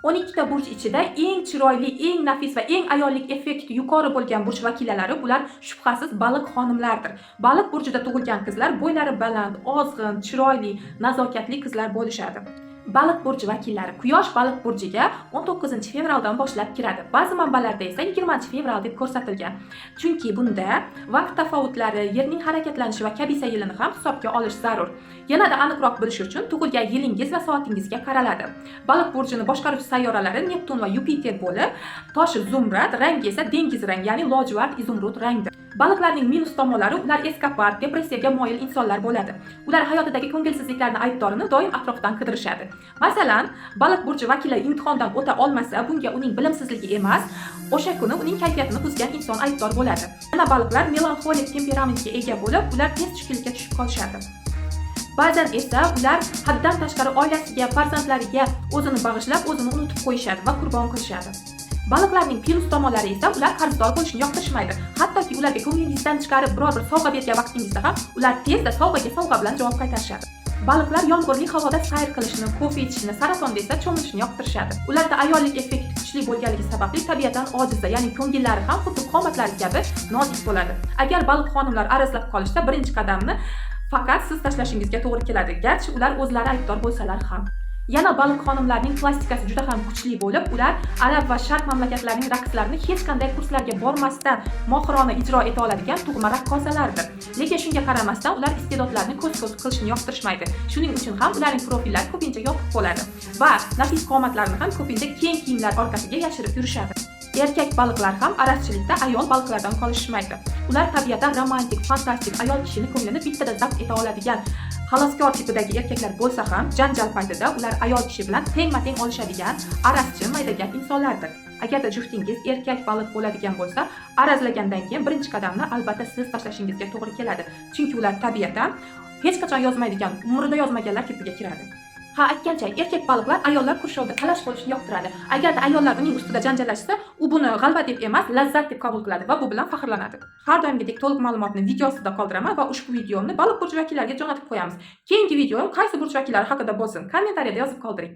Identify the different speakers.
Speaker 1: 12 ta burch ichida eng chiroyli, eng nafis va eng ayollik effekti yuqori bo'lgan burch vakillari bular shubhasiz baliq xonimlardir. Baliq burchida tug'ilgan qizlar bo'ylari baland, ozg'in, chiroyli, nazokatli qizlar bo'lishadi. Baliq burchi vakillari Quyosh baliq burchiga 19-fevraldan boshlab kiradi. Ba'zi manbalarda esa 20-fevral deb ko'rsatilgan. Chunki bunda vaqt tafovutlari, yerning harakatlanishi va kabi sayilini ham hisobga olish zarur. Yanada aniqroq bilish uchun tug'ilgan yilingiz va soatingizga qaraladi. Baliq burchini boshqaruvchi sayyoralari Neptun va Yupiter bo'lib, toshi zumrad, rangi esa dengiz rang, ya'ni lojuvard izumrud rangdir. Baliqlarning minus tomonlari ular eskapad, depressiyaga moyil insonlar bo'ladi. Ular hayotidagi ko'ngilsizliklarning aybdorini doim atrofdan qidirishadi. Masalan, baliq burchi vakili imtihondan o'ta olmasa, bunga uning bilimsizligi emas, o'sha kuni uning kayfiyatini buzgan inson aybdor bo'ladi. Yana baliqlar melanxolik temperamentga ega bo'lib, ular tez tushkunlikka tushib qolishadi. Ba'zan esa ular haddan tashqari oilasiga, farzandlariga o'zini bag'ishlab, o'zini unutib qo'yishadi va qurbon qilishadi. Baliqlarning plus tomonlari esa ular qarzdor bo'lishni yoqtirishmaydi. Hattoki ularga ko'nglingizdan chiqarib biror bir sovg'a bergan vaqtingizda ham ular tezda sovg'aga sovg'a bilan javob qaytarishadi. Baliqlar yomg'irli havoda sayr qilishni, kofe ichishni, saratonda esa cho'milishni yoqtirishadi. Ularda ayollik effekti kuchli bo'lganligi sababli tabiatan ojizda, ya'ni ko'ngillari ham xuddi qomatlari kabi nozik bo'ladi. Agar baliq xonimlar arazlab qolishsa, birinchi qadamni faqat siz tashlashingizga to'g'ri keladi, garchi ular o'zlari aybdor bo'lsalar ham. Yana baliq xonimlarning plastikasi juda ham kuchli bo'lib, ular arab va sharq mamlakatlarining raqslarini hech qanday kurslarga bormasdan mohirona ijro eta oladigan tug'ma raqqosalardir. Lekin shunga qaramasdan ular iste'dodlarni ko'z-ko'z qilishni yoqtirishmaydi. Shuning uchun ham ularning profillari ko'pincha yopiq bo'ladi va nafis qomatlarini ham ko'pincha keng kiyimlar orqasiga yashirib yurishadi. Erkak baliqlar ham arazchilikda ayol baliqlardan qolishmaydi. Ular tabiatan romantik, fantastik, ayol kishining ko'nglini bittada zabt eta oladigan xaloskor tipidagi erkaklar bo'lsa ham, janjal paytida ular ayol kishi bilan tengma-teng olishadigan arazchi, maydagap insonlardir. Agarda juftingiz erkak baliq bo'ladigan bo'lsa, arazlagandan keyin birinchi qadamni albatta siz tashlashingizga to'g'ri keladi. Chunki ular tabiatan hech qachon yozmaydigan, umrida yozmaganlar tipiga kiradi. Ha, aytgancha, erkak baliqlar ayollar qurshovida talash bo'lishni yoqtiradi. Agarda ayollar uning ustida janjallashsa, u buni g'alva deb emas, lazzat deb qabul qiladi va bu bilan faxrlanadi. Har doimgidek to'liq ma'lumotni video ostida qoldiraman va ushbu videoni baliq burchi vakillariga jo'natib qo'yamiz. Keyingi videom qaysi burch vakillari haqida bo'lsin, kommentariyada yozib qoldiring.